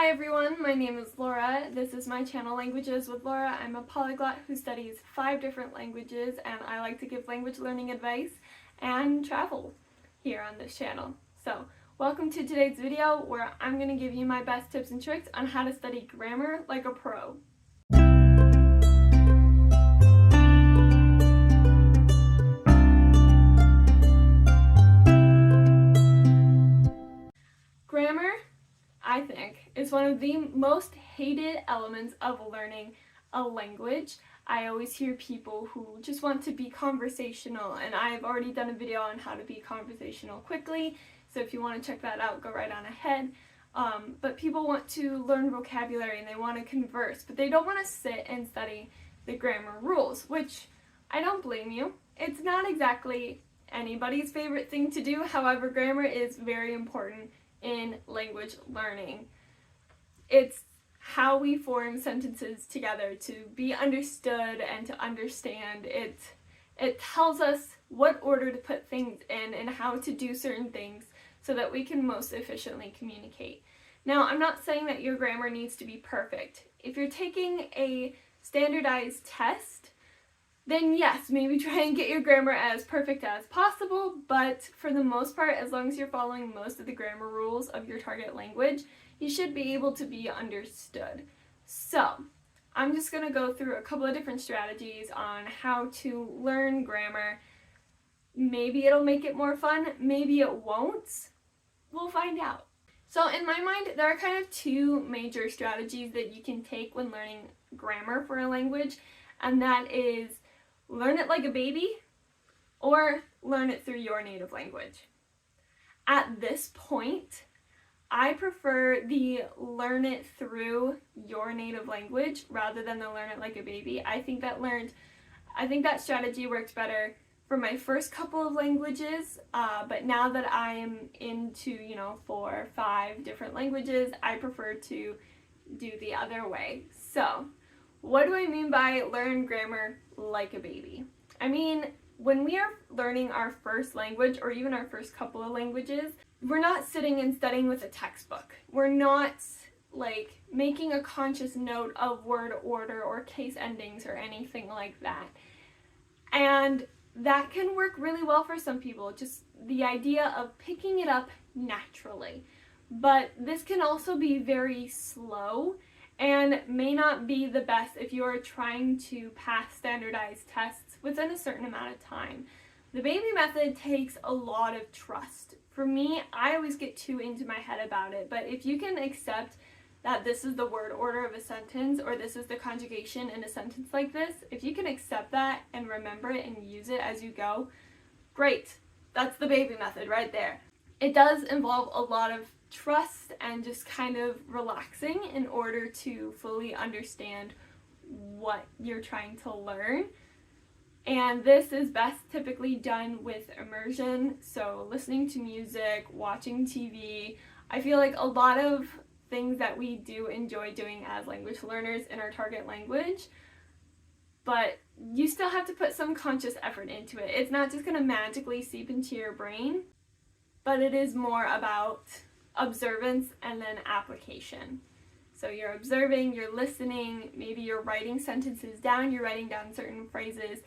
Hi everyone, my name is Laura. This is my channel Languages with Laura. I'm a polyglot who studies 5 different languages, and I like to give language learning advice and travel here on this channel. So welcome to today's video where I'm going to give you my best tips and tricks on how to study grammar like a pro. Grammar, I think, is one of the most hated elements of learning a language. I always hear people who just want to be conversational, and I've already done a video on how to be conversational quickly, so if you want to check that out, go right on ahead. But people want to learn vocabulary and they want to converse, but they don't want to sit and study the grammar rules, which I don't blame you. It's not exactly anybody's favorite thing to do. However, grammar is very important in language learning. It's how we form sentences together to be understood and to understand. It tells us what order to put things in and how to do certain things so that we can most efficiently communicate. Now, I'm not saying that your grammar needs to be perfect. If you're taking a standardized test, then yes, maybe try and get your grammar as perfect as possible, but for the most part, as long as you're following most of the grammar rules of your target language, you should be able to be understood. So, I'm just going to go through a couple of different strategies on how to learn grammar. Maybe it'll make it more fun, maybe it won't. We'll find out. So in my mind, there are kind of 2 major strategies that you can take when learning grammar for a language, and that is learn it like a baby or learn it through your native language. At this point, I prefer the learn it through your native language rather than the learn it like a baby. I think that strategy works better for my first couple of languages, but now that I am into, 4 or 5 different languages, I prefer to do the other way. So, what do I mean by learn grammar like a baby? I mean, when we are learning our first language or even our first couple of languages, we're not sitting and studying with a textbook. We're not making a conscious note of word order or case endings or anything like that. And that can work really well for some people, just the idea of picking it up naturally. But this can also be very slow and may not be the best if you are trying to pass standardized tests within a certain amount of time. The baby method takes a lot of trust. For me, I always get too into my head about it, but if you can accept that this is the word order of a sentence or this is the conjugation in a sentence like this, if you can accept that and remember it and use it as you go, great. That's the baby method right there. It does involve a lot of trust and just kind of relaxing in order to fully understand what you're trying to learn. And this is best typically done with immersion, so listening to music, watching TV. I feel like a lot of things that we do enjoy doing as language learners in our target language, but you still have to put some conscious effort into it. It's not just going to magically seep into your brain, but it is more about observance and then application. So you're observing, you're listening, maybe you're writing sentences down, you're writing down certain phrases,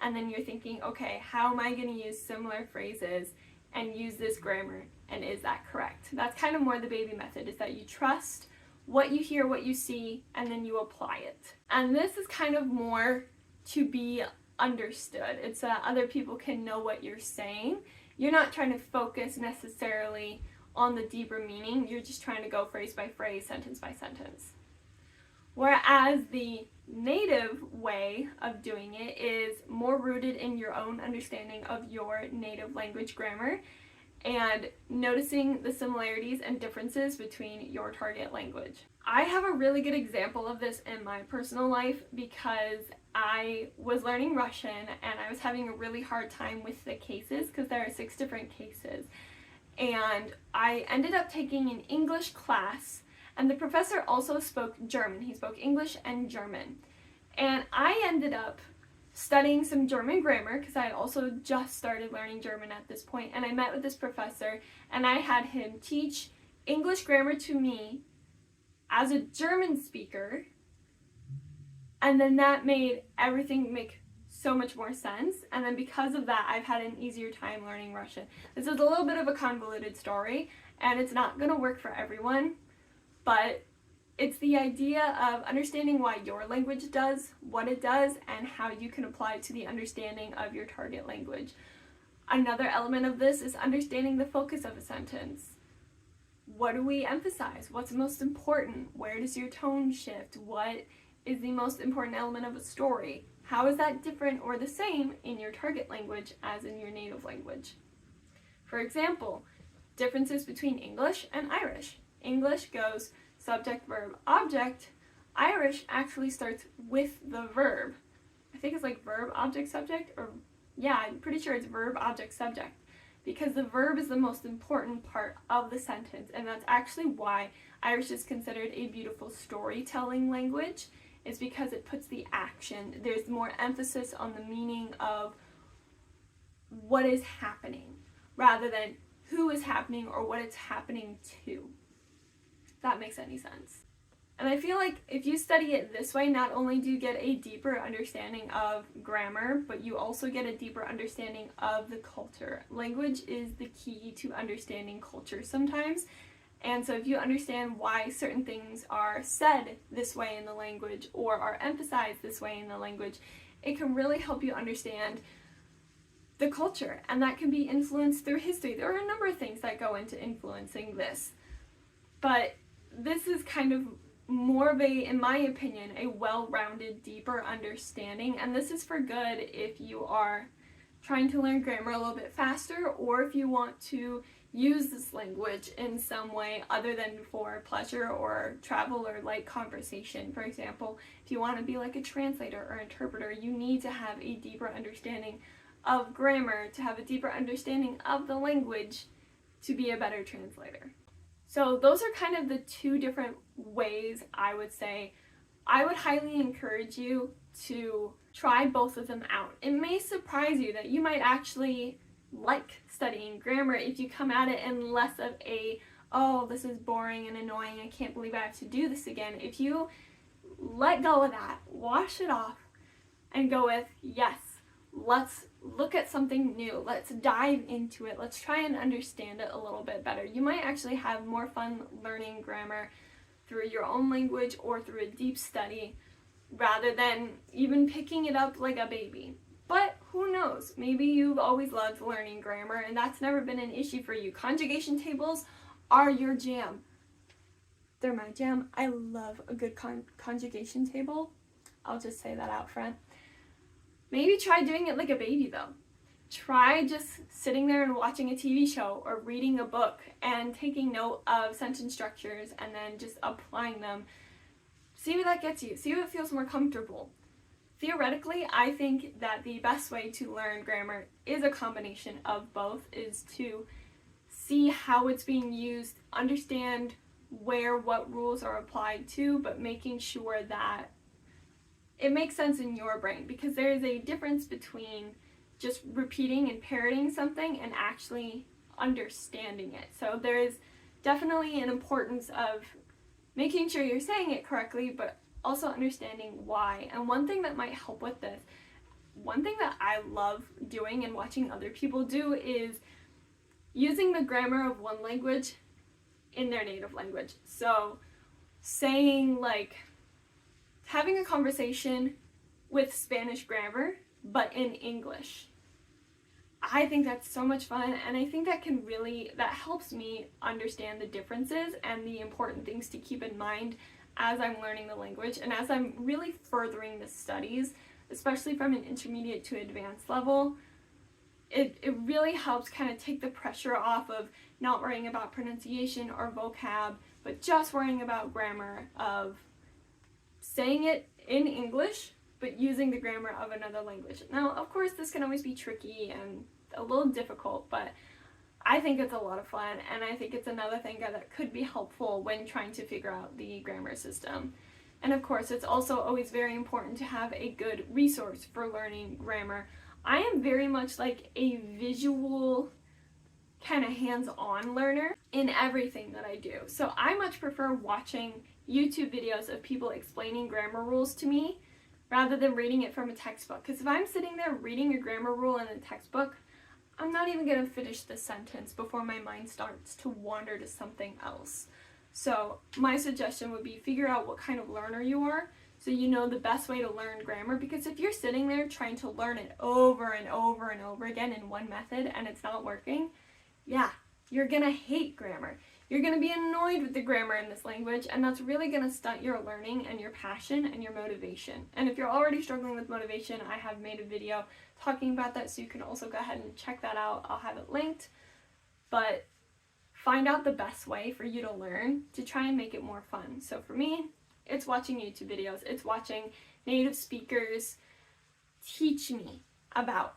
and then you're thinking, okay, how am I going to use similar phrases and use this grammar, and is that correct? That's kind of more the baby method, is that you trust what you hear, what you see, and then you apply it. And this is kind of more to be understood. It's so that other people can know what you're saying. You're not trying to focus necessarily on the deeper meaning, you're just trying to go phrase by phrase, sentence by sentence. Whereas the native way of doing it is more rooted in your own understanding of your native language grammar and noticing the similarities and differences between your target language. I have a really good example of this in my personal life because I was learning Russian and I was having a really hard time with the cases because there are 6 different cases. And I ended up taking an English class, and the professor also spoke German. He spoke English and German. And I ended up studying some German grammar because I had also just started learning German at this point, and I met with this professor and I had him teach English grammar to me as a German speaker, and then that made everything make so much more sense. And then because of that, I've had an easier time learning Russian. This is a little bit of a convoluted story, and it's not going to work for everyone, but it's the idea of understanding why your language does what it does and how you can apply it to the understanding of your target language. Another element of this is understanding the focus of a sentence. What do we emphasize? What's most important? Where does your tone shift? What is the most important element of a story? How is that different or the same in your target language as in your native language? For example, differences between English and Irish. English goes subject, verb, object. Irish actually starts with the verb. I think it's like verb, object, subject, or yeah, I'm pretty sure it's verb, object, subject, because the verb is the most important part of the sentence, and that's actually why Irish is considered a beautiful storytelling language. It's because it puts the action. There's more emphasis on the meaning of what is happening rather than who is happening or what it's happening to. If that makes any sense. And I feel like if you study it this way, not only do you get a deeper understanding of grammar, but you also get a deeper understanding of the culture. Language is the key to understanding culture sometimes. And so if you understand why certain things are said this way in the language or are emphasized this way in the language, it can really help you understand the culture. And that can be influenced through history. There are a number of things that go into influencing this. But this is kind of more of a, in my opinion, a well-rounded, deeper understanding. And this is for good if you are trying to learn grammar a little bit faster, or if you want to use this language in some way other than for pleasure or travel or light conversation. For example, if you want to be like a translator or interpreter, you need to have a deeper understanding of grammar, to have a deeper understanding of the language to be a better translator. So those are kind of the two different ways I would say. I would highly encourage you to try both of them out. It may surprise you that you might actually like studying grammar if you come at it in less of a, oh, this is boring and annoying, I can't believe I have to do this again. If you let go of that, wash it off, and go with, yes, let's look at something new, let's dive into it, let's try and understand it a little bit better. You might actually have more fun learning grammar through your own language or through a deep study rather than even picking it up like a baby. But who knows? Maybe you've always loved learning grammar and that's never been an issue for you. Conjugation tables are your jam. They're my jam. I love a good conjugation table. I'll just say that out front. Maybe try doing it like a baby though. Try just sitting there and watching a TV show or reading a book and taking note of sentence structures and then just applying them. See where that gets you. See what feels more comfortable. Theoretically, I think that the best way to learn grammar is a combination of both, is to see how it's being used, understand where what rules are applied to, but making sure that it makes sense in your brain, because there is a difference between just repeating and parroting something and actually understanding it. So there is definitely an importance of making sure you're saying it correctly, but also understanding why. And one thing that might help with this, one thing that I love doing and watching other people do, is using the grammar of one language in their native language. So saying, like, having a conversation with Spanish grammar but in English. I think that's so much fun, and I think that helps me understand the differences and the important things to keep in mind as I'm learning the language and as I'm really furthering the studies, especially from an intermediate to advanced level. It really helps kind of take the pressure off of not worrying about pronunciation or vocab, but just worrying about grammar, of saying it in English but using the grammar of another language. Now, of course, this can always be tricky and a little difficult, but I think it's a lot of fun, and I think it's another thing that could be helpful when trying to figure out the grammar system. And of course, it's also always very important to have a good resource for learning grammar. I am very much like a visual kind of hands-on learner in everything that I do. So I much prefer watching YouTube videos of people explaining grammar rules to me rather than reading it from a textbook. Because if I'm sitting there reading a grammar rule in a textbook, I'm not even going to finish the sentence before my mind starts to wander to something else. So my suggestion would be figure out what kind of learner you are so you know the best way to learn grammar, because if you're sitting there trying to learn it over and over and over again in one method and it's not working, yeah, you're going to hate grammar. You're going to be annoyed with the grammar in this language, and that's really going to stunt your learning and your passion and your motivation. And if you're already struggling with motivation, I have made a video talking about that, so you can also go ahead and check that out. I'll have it linked. But find out the best way for you to learn to try and make it more fun. So for me, it's watching YouTube videos. It's watching native speakers teach me about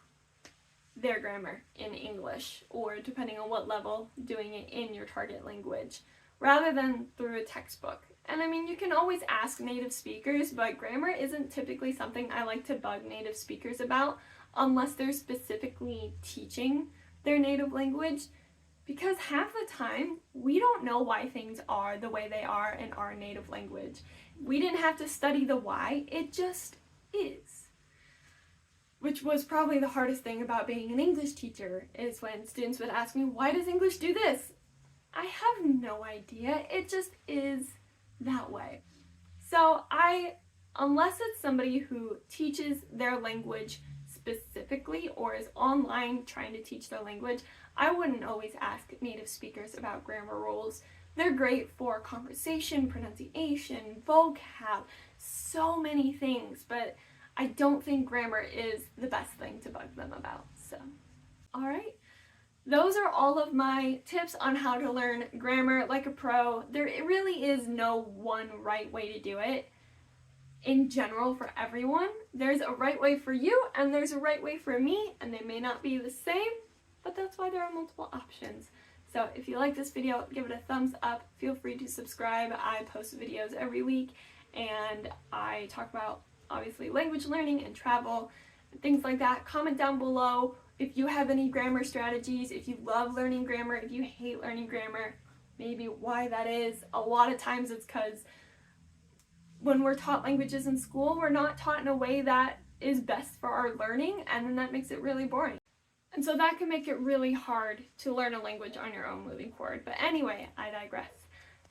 their grammar in English, or depending on what level, doing it in your target language rather than through a textbook. And I mean, you can always ask native speakers, but grammar isn't typically something I like to bug native speakers about unless they're specifically teaching their native language, because half the time we don't know why things are the way they are in our native language. We didn't have to study the why, it just is. Which was probably the hardest thing about being an English teacher, is when students would ask me, why does English do this? I have no idea, it just is that way. So unless it's somebody who teaches their language specifically or is online trying to teach their language, I wouldn't always ask native speakers about grammar rules. They're great for conversation, pronunciation, vocab, so many things, but I don't think grammar is the best thing to bug them about. So, alright. Those are all of my tips on how to learn grammar like a pro. There really is no one right way to do it in general for everyone. There's a right way for you and there's a right way for me, and they may not be the same, but that's why there are multiple options. So if you like this video, give it a thumbs up. Feel free to subscribe. I post videos every week and I talk about obviously language learning and travel and things like that. Comment down below if you have any grammar strategies, if you love learning grammar, if you hate learning grammar, maybe why that is. A lot of times it's because when we're taught languages in school, we're not taught in a way that is best for our learning, and then that makes it really boring. And so that can make it really hard to learn a language on your own moving forward. But anyway, I digress.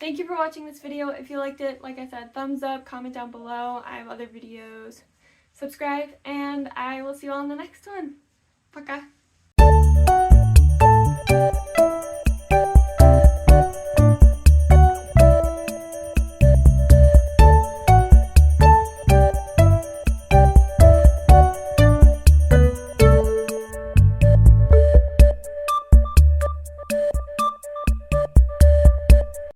Thank you for watching this video. If you liked it, like I said, thumbs up, comment down below. I have other videos. Subscribe, and I will see you all in the next one. Пока!